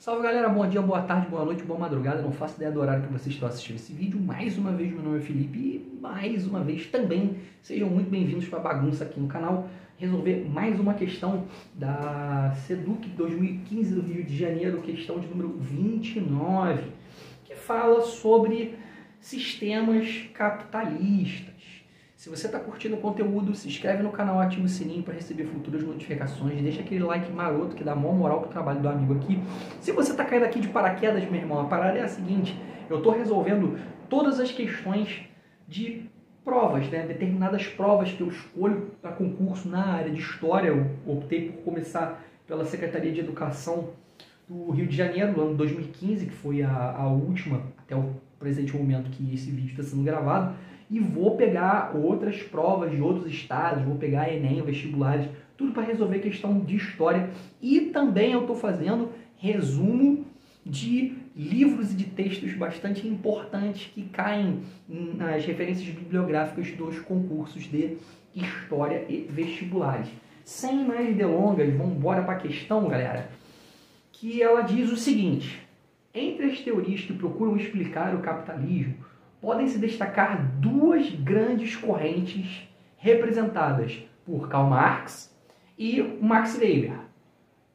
Salve galera, bom dia, boa tarde, boa noite, boa madrugada. Não faço ideia do horário que vocês estão assistindo esse vídeo. Mais uma vez, meu nome é Felipe e mais uma vez também sejam muito bem-vindos para a bagunça aqui no canal. Resolver mais uma questão da SEDUC 2015 do Rio de Janeiro, questão de número 29, que fala sobre sistemas capitalistas. Se você está curtindo o conteúdo, se inscreve no canal, ativa o sininho para receber futuras notificações, deixa aquele like maroto que dá maior moral pro trabalho do amigo aqui. Se você está caindo aqui de paraquedas, meu irmão, a parada é a seguinte: eu estou resolvendo todas as questões de provas, né? Determinadas provas que eu escolho para concurso na área de História. Eu optei por começar pela Secretaria de Educação do Rio de Janeiro, no ano 2015, que foi a última, até o presente momento que esse vídeo está sendo gravado. E vou pegar outras provas de outros estados, vou pegar Enem, vestibulares, tudo para resolver questão de história. E também eu estou fazendo resumo de livros e de textos bastante importantes que caem nas referências bibliográficas dos concursos de história e vestibulares. Sem mais delongas, vamos embora para a questão, galera, que ela diz o seguinte: entre as teorias que procuram explicar o capitalismo, podem se destacar duas grandes correntes representadas por Karl Marx e Max Weber.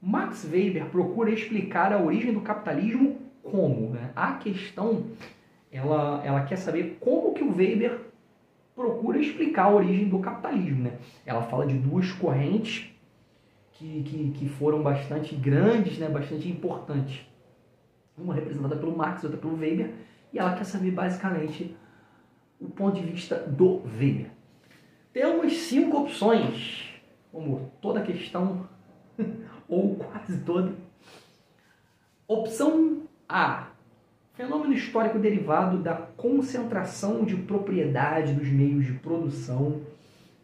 Max Weber procura explicar a origem do capitalismo como, né? A questão, ela quer saber como que o Weber procura explicar a origem do capitalismo, né? Ela fala de duas correntes que foram bastante grandes, né? Bastante importantes. Uma representada pelo Marx, outra pelo Weber. E ela quer saber basicamente o ponto de vista do Weber. Temos 5 opções, como toda questão, ou quase toda. Opção A: fenômeno histórico derivado da concentração de propriedade dos meios de produção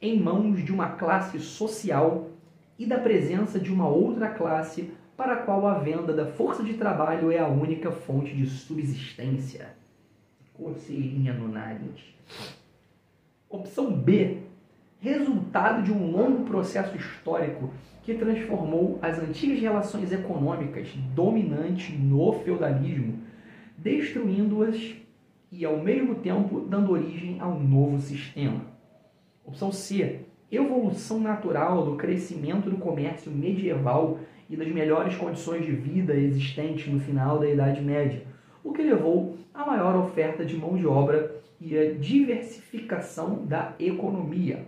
em mãos de uma classe social e da presença de uma outra classe para a qual a venda da força de trabalho é a única fonte de subsistência. Coceirinha no nariz. Opção B: resultado de um longo processo histórico que transformou as antigas relações econômicas dominantes no feudalismo, destruindo-as e, ao mesmo tempo, dando origem a um novo sistema. Opção C: evolução natural do crescimento do comércio medieval e das melhores condições de vida existentes no final da Idade Média, o que levou a maior oferta de mão de obra e a diversificação da economia.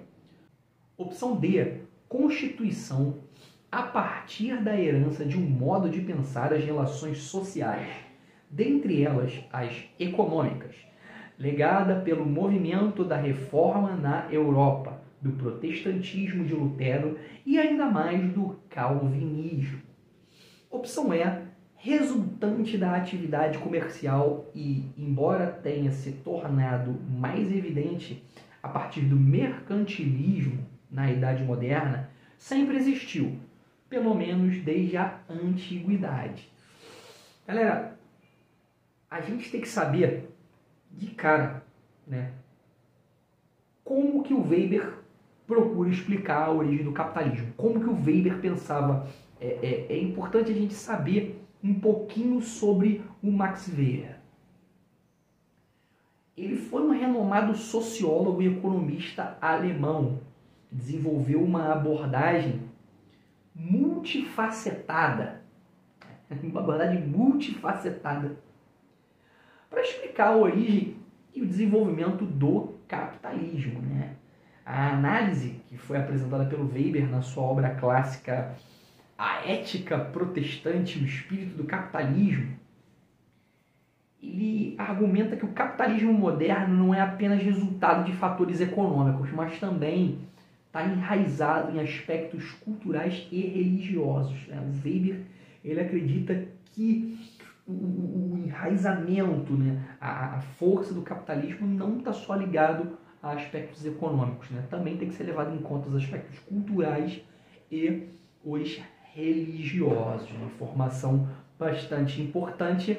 Opção D: constituição a partir da herança de um modo de pensar as relações sociais, dentre elas as econômicas, legada pelo movimento da reforma na Europa, do protestantismo de Lutero e ainda mais do calvinismo. Opção E: resultante da atividade comercial e, embora tenha se tornado mais evidente a partir do mercantilismo na Idade Moderna, sempre existiu, pelo menos desde a antiguidade. Galera, a gente tem que saber de cara, né, como que o Weber procura explicar a origem do capitalismo, como que o Weber pensava. É importante a gente saber um pouquinho sobre o Max Weber. Ele foi um renomado sociólogo e economista alemão. Desenvolveu uma abordagem multifacetada, para explicar a origem e o desenvolvimento do capitalismo, né? A análise que foi apresentada pelo Weber na sua obra clássica A Ética Protestante e o Espírito do Capitalismo, ele argumenta que o capitalismo moderno não é apenas resultado de fatores econômicos, mas também está enraizado em aspectos culturais e religiosos, né? O Weber, ele acredita que o enraizamento, né, a força do capitalismo não está só ligado a aspectos econômicos, né? Também tem que ser levado em conta os aspectos culturais e os religiosos. Uma informação bastante importante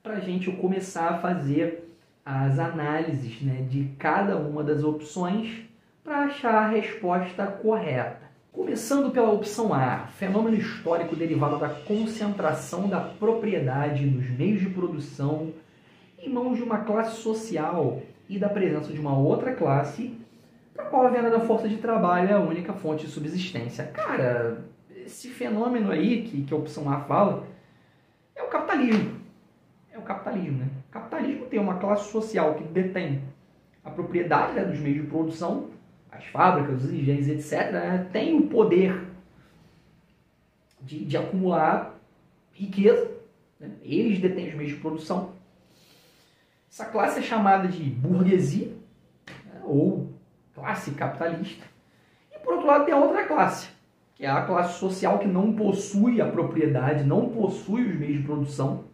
para a gente começar a fazer as análises, né, de cada uma das opções para achar a resposta correta. Começando pela opção A, fenômeno histórico derivado da concentração da propriedade nos meios de produção em mãos de uma classe social e da presença de uma outra classe para qual a venda da força de trabalho é a única fonte de subsistência. Cara, esse fenômeno aí que a opção A fala é o capitalismo. É o capitalismo, né? O capitalismo tem uma classe social que detém a propriedade, né, dos meios de produção, as fábricas, os engenhos, etc., né, tem o poder de acumular riqueza, né? Eles detêm os meios de produção. Essa classe é chamada de burguesia, né, ou classe capitalista. E por outro lado tem a outra classe, que é a classe social que não possui a propriedade, não possui os meios de produção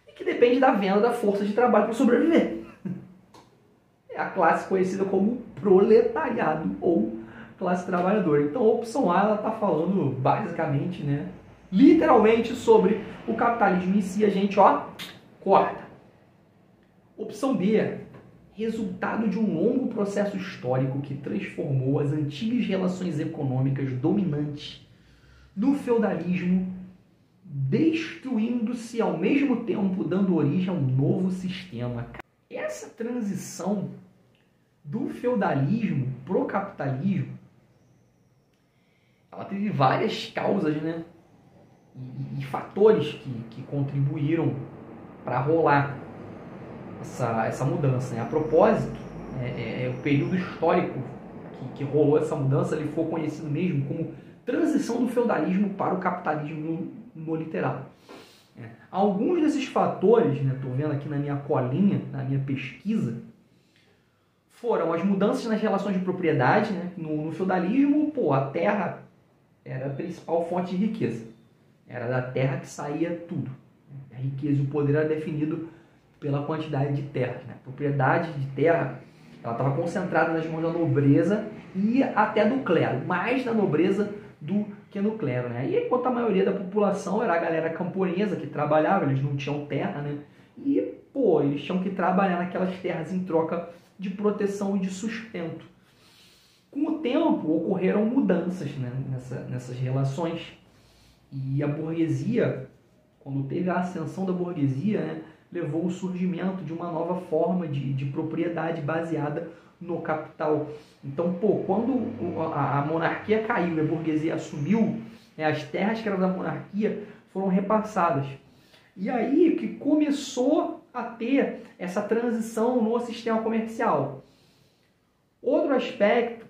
e que depende da venda da força de trabalho para sobreviver. É a classe conhecida como proletariado ou classe trabalhadora. Então a opção A está falando basicamente, né, literalmente sobre o capitalismo em si. A gente, ó, corta. Opção B, resultado de um longo processo histórico que transformou as antigas relações econômicas dominantes no feudalismo, destruindo-se ao mesmo tempo, dando origem a um novo sistema. Essa transição do feudalismo pro capitalismo, ela teve várias causas, né? E fatores que contribuíram para rolar essa mudança, né? A propósito, o período histórico que rolou essa mudança, ele foi conhecido mesmo como transição do feudalismo para o capitalismo no literal. Alguns desses fatores, né, estou vendo aqui na minha colinha, na minha pesquisa, foram as mudanças nas relações de propriedade, né? No feudalismo, a terra era a principal fonte de riqueza. Era da terra que saía tudo. A riqueza e o poder era definido pela quantidade de terras, né? A propriedade de terra, ela estava concentrada nas mãos da nobreza e até do clero, mais na nobreza do que no clero, né? E enquanto a maioria da população era a galera camponesa que trabalhava, eles não tinham terra, né? E, eles tinham que trabalhar naquelas terras em troca de proteção e de sustento. Com o tempo, ocorreram mudanças, né, nessas relações. E a burguesia, quando teve a ascensão da burguesia, né, levou ao surgimento de uma nova forma de propriedade baseada no capital. Então, quando a monarquia caiu e a burguesia assumiu, né, as terras que eram da monarquia foram repassadas. E aí que começou a ter essa transição no sistema comercial. Outro aspecto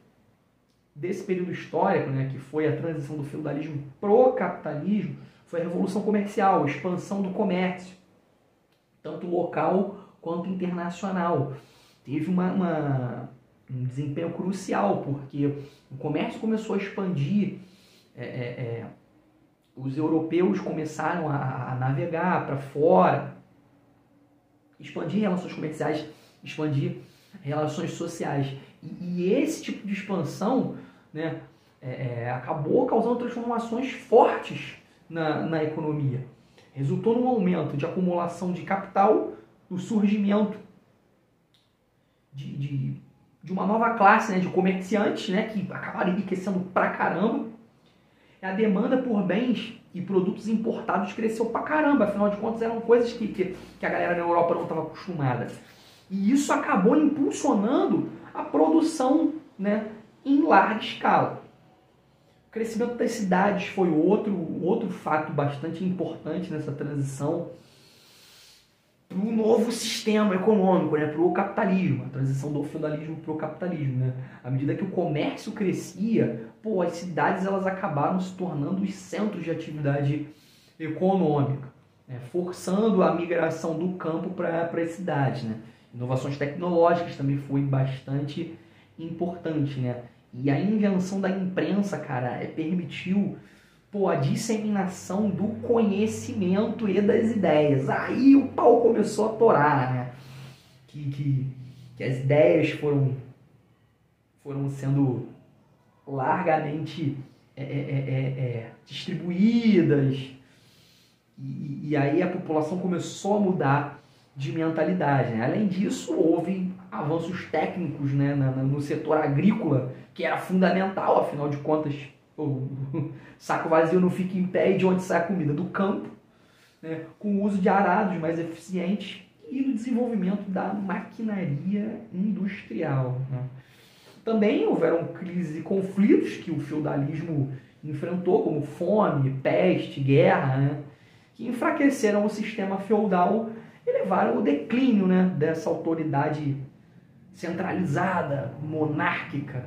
desse período histórico, né, que foi a transição do feudalismo pro capitalismo, foi a revolução comercial, a expansão do comércio, tanto local quanto internacional. Teve um desempenho crucial, porque o comércio começou a expandir, os europeus começaram a navegar para fora, expandir relações comerciais, expandir relações sociais. E esse tipo de expansão, né, acabou causando transformações fortes na economia. Resultou num aumento de acumulação de capital, no surgimento de uma nova classe, né, de comerciantes, né, que acabaram enriquecendo pra caramba. A demanda por bens e produtos importados cresceu pra caramba, afinal de contas eram coisas que a galera na Europa não estava acostumada. E isso acabou impulsionando a produção, né, em larga escala. O crescimento das cidades foi outro fato bastante importante nessa transição para o novo sistema econômico, né, para o capitalismo, a transição do feudalismo para o capitalismo. Né? À medida que o comércio crescia, as cidades elas acabaram se tornando os centros de atividade econômica, né, forçando a migração do campo para as cidades. Né? Inovações tecnológicas também foi bastante importante, né? E a invenção da imprensa, cara, permitiu a disseminação do conhecimento e das ideias. Aí o pau começou a torar, né? Que as ideias foram sendo largamente distribuídas. E aí a população começou a mudar de mentalidade. Né? Além disso, houve avanços técnicos, né, no setor agrícola, que era fundamental, afinal de contas, o saco vazio não fica em pé, e de onde sai a comida? Do campo, né, com o uso de arados mais eficientes e no desenvolvimento da maquinaria industrial, né. Também houveram crises e conflitos que o feudalismo enfrentou, como fome, peste, guerra, né, que enfraqueceram o sistema feudal e levaram ao declínio, né, dessa autoridade centralizada, monárquica,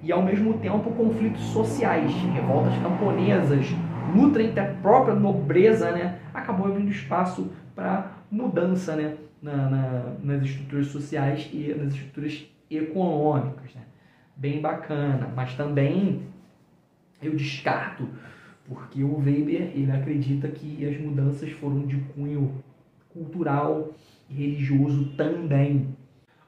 e ao mesmo tempo conflitos sociais, revoltas camponesas, luta entre a própria nobreza, né, acabou abrindo espaço para mudança, né, nas estruturas sociais e nas estruturas econômicas, né. Bem bacana, mas também eu descarto, porque o Weber ele acredita que as mudanças foram de cunho cultural e religioso também.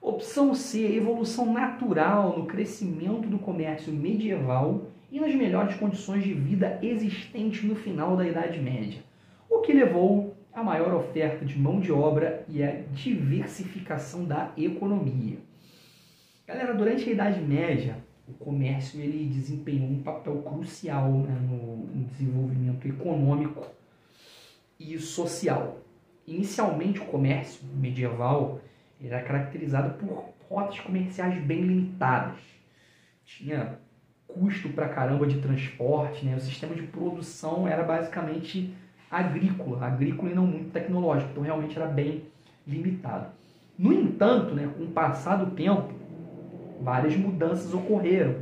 Opção C, evolução natural no crescimento do comércio medieval e nas melhores condições de vida existentes no final da Idade Média, o que levou à maior oferta de mão de obra e à diversificação da economia. Galera, durante a Idade Média, o comércio ele desempenhou um papel crucial, né, no desenvolvimento econômico e social. Inicialmente, o comércio medieval era caracterizado por rotas comerciais bem limitadas. Tinha custo pra caramba de transporte, né? O sistema de produção era basicamente agrícola e não muito tecnológico, então realmente era bem limitado. No entanto, né, com o passar do tempo, várias mudanças ocorreram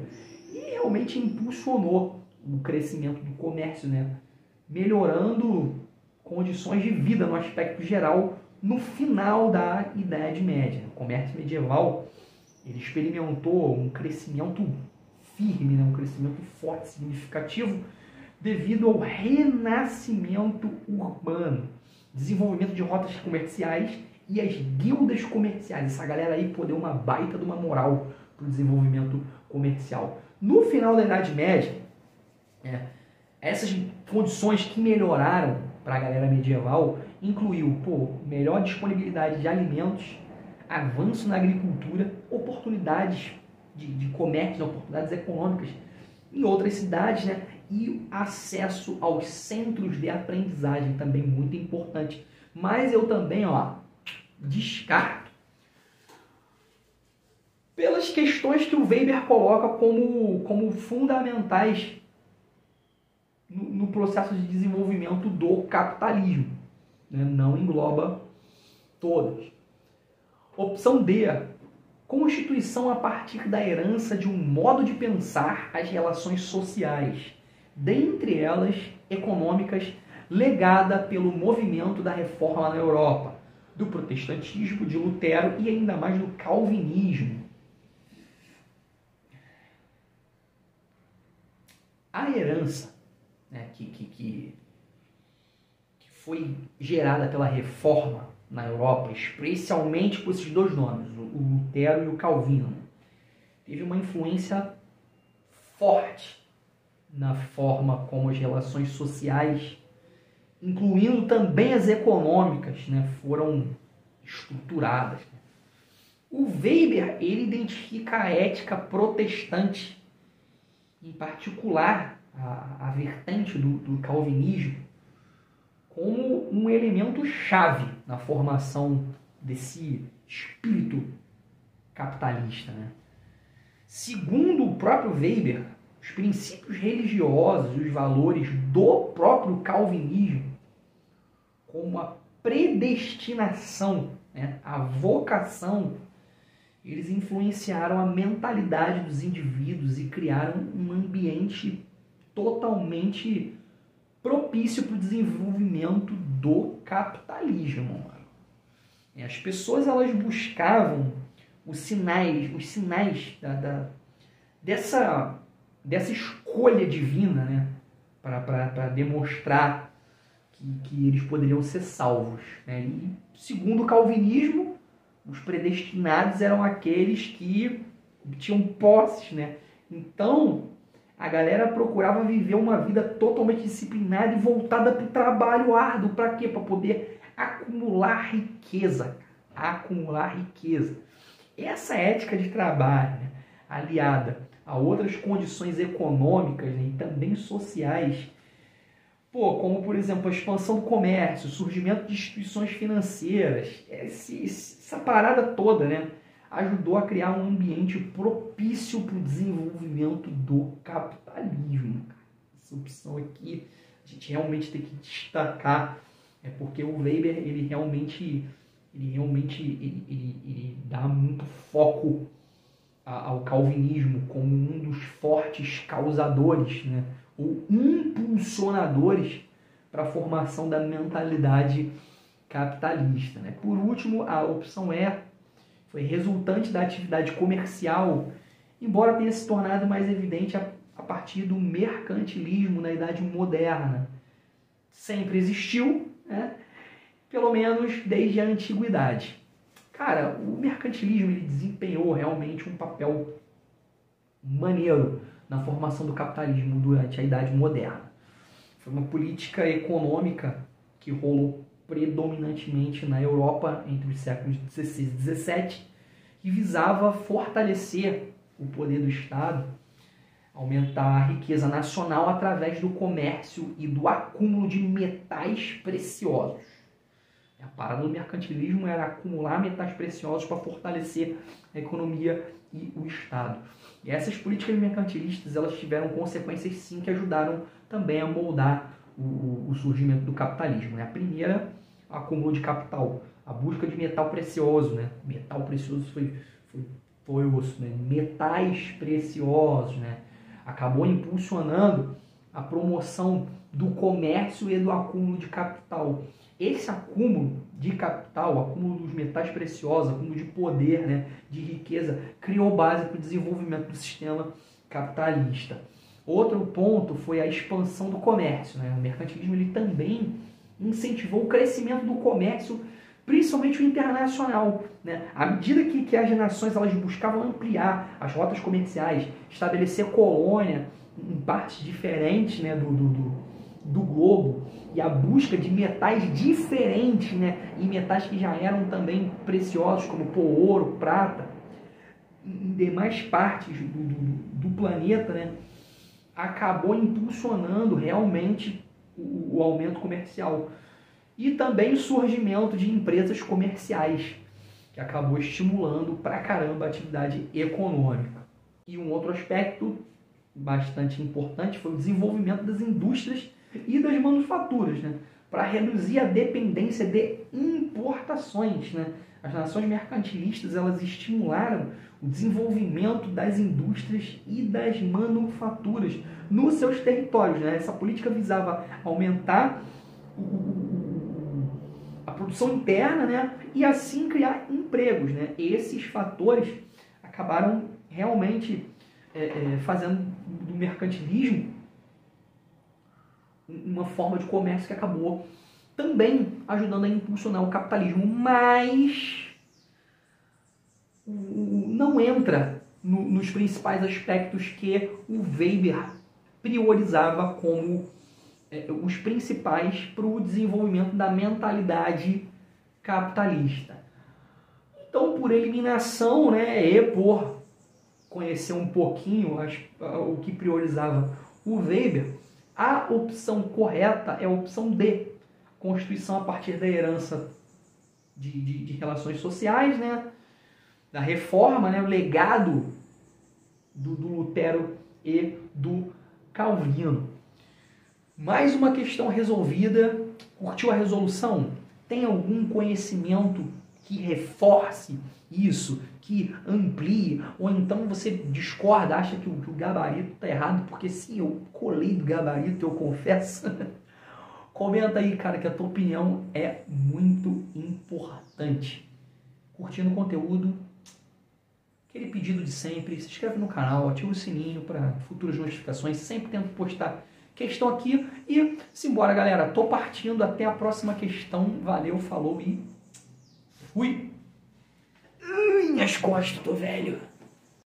e realmente impulsionou o crescimento do comércio, né, melhorando condições de vida no aspecto geral no final da Idade Média. O comércio medieval ele experimentou um crescimento firme, né, um crescimento forte, significativo, devido ao renascimento urbano, desenvolvimento de rotas comerciais e as guildas comerciais. Essa galera aí pô, deu uma baita de uma moral para o desenvolvimento comercial. No final da Idade Média, essas condições que melhoraram para a galera medieval incluiu melhor disponibilidade de alimentos, avanço na agricultura, oportunidades de comércio, oportunidades econômicas em outras cidades, né? E acesso aos centros de aprendizagem, também muito importante. Mas eu também descarto pelas questões que o Weber coloca como fundamentais no processo de desenvolvimento do capitalismo, né? Não engloba todas. Opção D, constituição a partir da herança de um modo de pensar as relações sociais, dentre elas econômicas, legada pelo movimento da reforma na Europa, do protestantismo, de Lutero e ainda mais do calvinismo. A herança, né, que foi gerada pela reforma na Europa, especialmente por esses dois nomes, o Lutero e o Calvino, teve uma influência forte na forma como as relações sociais, incluindo também as econômicas, né, foram estruturadas. O Weber ele identifica a ética protestante, em particular a vertente do calvinismo, como um elemento chave na formação desse espírito capitalista, né? Segundo o próprio Weber, os princípios religiosos e os valores do próprio calvinismo, como a predestinação, né, a vocação, eles influenciaram a mentalidade dos indivíduos e criaram um ambiente totalmente propício para o desenvolvimento do capitalismo. As pessoas elas buscavam os sinais dessa escolha divina, né, para demonstrar que eles poderiam ser salvos, né? E segundo o calvinismo, os predestinados eram aqueles que tinham posses, né? Então a galera procurava viver uma vida totalmente disciplinada e voltada para o trabalho árduo. Para quê? Para poder acumular riqueza. Essa ética de trabalho, né, aliada a outras condições econômicas, né, e também sociais, como por exemplo a expansão do comércio, o surgimento de instituições financeiras, essa parada toda, né, ajudou a criar um ambiente propício para o desenvolvimento do capitalismo. Essa opção aqui a gente realmente tem que destacar, porque o Weber ele realmente dá muito foco ao calvinismo como um dos fortes causadores, né, ou impulsionadores para a formação da mentalidade capitalista, né. Por último, a opção E foi resultante da atividade comercial, embora tenha se tornado mais evidente a partir do mercantilismo na Idade Moderna. Sempre existiu, né, pelo menos desde a Antiguidade. Cara, o mercantilismo ele desempenhou realmente um papel maneiro na formação do capitalismo durante a Idade Moderna. Foi uma política econômica que rolou predominantemente na Europa entre os séculos XVI e XVII, que visava fortalecer o poder do Estado, aumentar a riqueza nacional através do comércio e do acúmulo de metais preciosos. A parada do mercantilismo era acumular metais preciosos para fortalecer a economia e o Estado. E essas políticas mercantilistas elas tiveram consequências sim que ajudaram também a moldar o surgimento do capitalismo. A primeira, o acúmulo de capital, a busca de metal precioso. Né? Metal precioso foi osso, né? Metais preciosos, né? Acabou impulsionando a promoção do comércio e do acúmulo de capital. Esse acúmulo de capital, acúmulo dos metais preciosos, acúmulo de poder, né, de riqueza, criou base para o desenvolvimento do sistema capitalista. Outro ponto foi a expansão do comércio. Né? O mercantilismo ele também incentivou o crescimento do comércio, principalmente o internacional. Né? À medida que as nações elas buscavam ampliar as rotas comerciais, estabelecer colônia em partes diferentes, né, do globo, e a busca de metais diferentes, né, e metais que já eram também preciosos, como ouro, prata, em demais partes do planeta, né, acabou impulsionando realmente o aumento comercial. E também o surgimento de empresas comerciais, que acabou estimulando pra caramba a atividade econômica. E um outro aspecto bastante importante foi o desenvolvimento das indústrias e das manufaturas, né, para reduzir a dependência de importações. Né. As nações mercantilistas elas estimularam o desenvolvimento das indústrias e das manufaturas nos seus territórios. Né. Essa política visava aumentar a produção interna, né, e assim criar empregos. Né. Esses fatores acabaram realmente fazendo do mercantilismo uma forma de comércio que acabou também ajudando a impulsionar o capitalismo, mas não entra nos principais aspectos que o Weber priorizava como os principais para o desenvolvimento da mentalidade capitalista. Então, por eliminação, né, e por conhecer um pouquinho o que priorizava o Weber, a opção correta é a opção D, Constituição a partir da herança de relações sociais, né, da reforma, né, o legado do Lutero e do Calvino. Mais uma questão resolvida. Curtiu a resolução? Tem algum conhecimento que reforce isso, que amplie, ou então você discorda, acha que o gabarito está errado, porque sim, eu colei do gabarito, eu confesso. Comenta aí, cara, que a tua opinião é muito importante. Curtindo o conteúdo, aquele pedido de sempre, se inscreve no canal, ativa o sininho para futuras notificações, sempre tento postar questão aqui e simbora, galera, tô partindo, até a próxima questão, valeu, falou e fui! Minhas costas, tô velho.